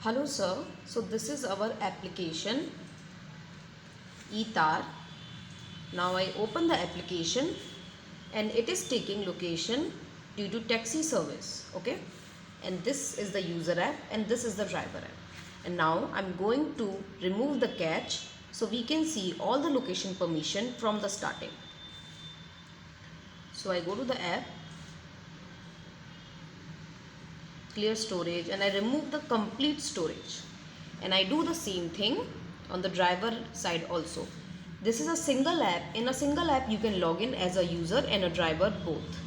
Hello sir, so this is our application eTAR. Now I open the application and it is taking location due to taxi service, okay? And this is the user app and this is the driver app. And now I'm going to remove the cache so we can see all the location permission from the starting. So I go to the app, clear storage, and I remove the complete storage, and I do the same thing on the driver side also. This is a single app. In a single app you can log in as a user and a driver both.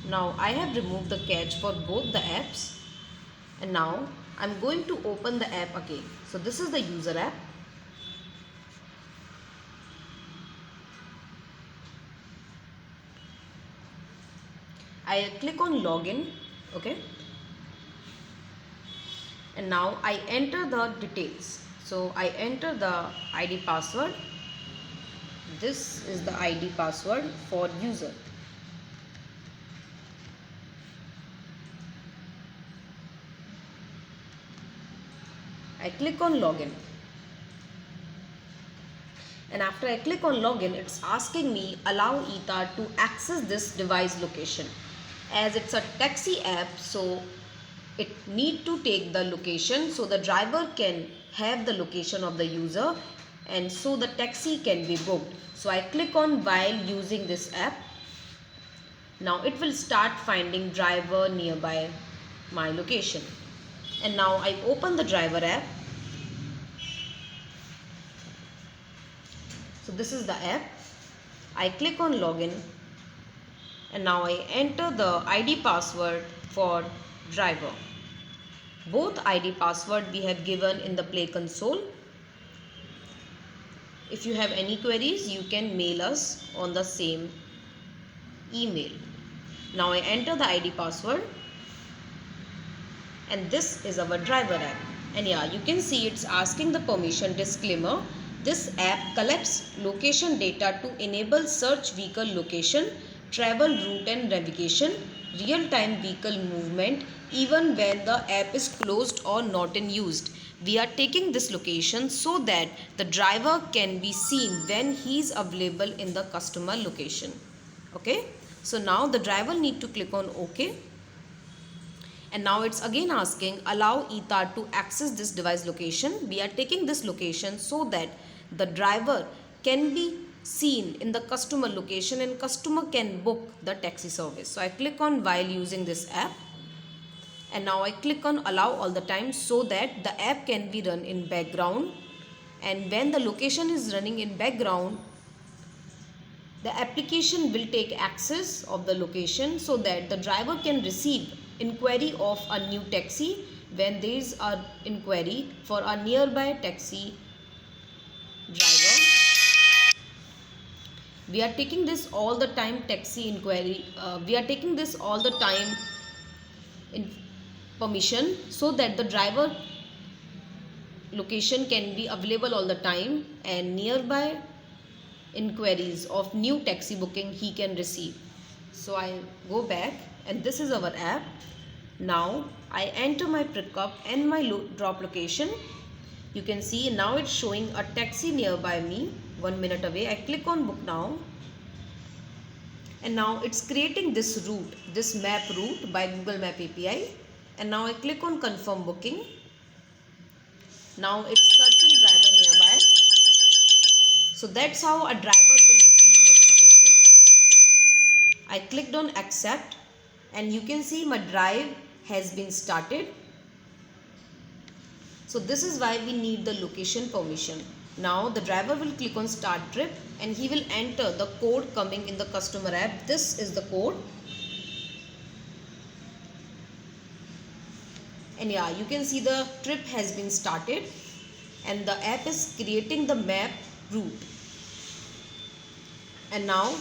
Now I have removed the cache for both the apps, and now I'm going to open the app again. So this is the user app. I click on login, okay, and now I enter the details. So I enter the ID password. This is the ID password for user. I click on login, and after I click on login, it's asking me allow eTAR to access this device location. As it's a taxi app, so it need to take the location so the driver can have the location of the user and so the taxi can be booked. So I click on while using this app. Now it will start finding driver nearby my location. And now I open the driver app. So this is the app. I click on login, and now I enter the ID password for driver. Both ID password we have given in the Play console. If you have any queries, you can mail us on the same email. Now I enter the ID password, and this is our driver app. And yeah, you can see it's asking the permission disclaimer. This app collects location data to enable search vehicle location, travel route and navigation, real-time vehicle movement, even when the app is closed or not in use. We are taking this location so that the driver can be seen when he is available in the customer location. Okay, so now the driver need to click on OK. And now it's again asking allow eTAR to access this device location. We are taking this location so that the driver can be seen in the customer location and customer can book the taxi service. So I click on while using this app, and now I click on allow all the time so that the app can be run in background, and when the location is running in background, the application will take access of the location so that the driver can receive inquiry of a new taxi when there is an inquiry for a nearby taxi driver. We are taking this all the time taxi inquiry. We are taking this all the time in permission so that the driver location can be available all the time and nearby inquiries of new taxi booking he can receive. So I go back, and this is our app. Now I enter my pickup and my drop location. You can see now it's showing a taxi nearby me 1 minute away. I click on book now, and now it's creating this route, this map route by Google Map API. And now I click on confirm booking. Now it's searching driver nearby. So that's how a driver will receive notification. I clicked on accept, and you can see my drive has been started. So this is why we need the location permission. Now the driver will click on start trip, and he will enter the code coming in the customer app. This is the code. And yeah, you can see the trip has been started, and the app is creating the map route. And now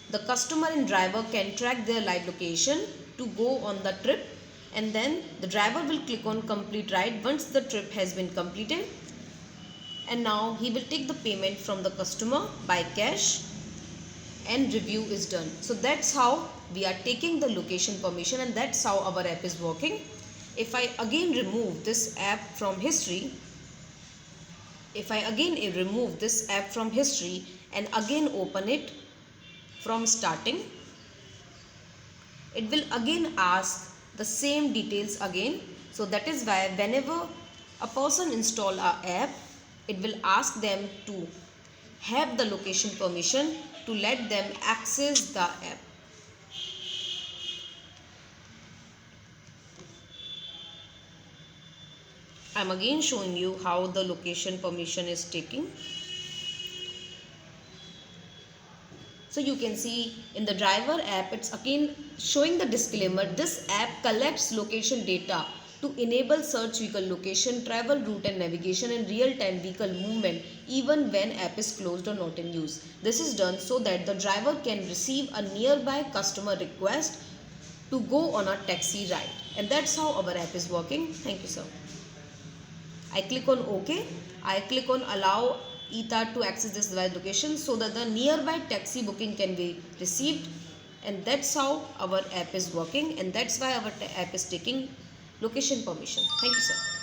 the customer and driver can track their live location to go on the trip, and then the driver will click on complete ride once the trip has been completed. And now he will take the payment from the customer by cash, and review is done. So that's how we are taking the location permission, and that's how our app is working. If I again remove this app from history, and again open it from starting, it will again ask the same details again. So that is why whenever a person install a app, it will ask them to have the location permission to let them access the app. I am again showing you how the location permission is taking. So you can see in the driver app, it's again showing the disclaimer. This app collects location data to enable search vehicle location, travel route and navigation, and real-time vehicle movement even when app is closed or not in use. This is done so that the driver can receive a nearby customer request to go on a taxi ride. And that's how our app is working. Thank you, sir. I click on OK. I click on allow ETHAR to access this device location so that the nearby taxi booking can be received. And that's how our app is working, and that's why our app is taking location permission. Thank you, sir.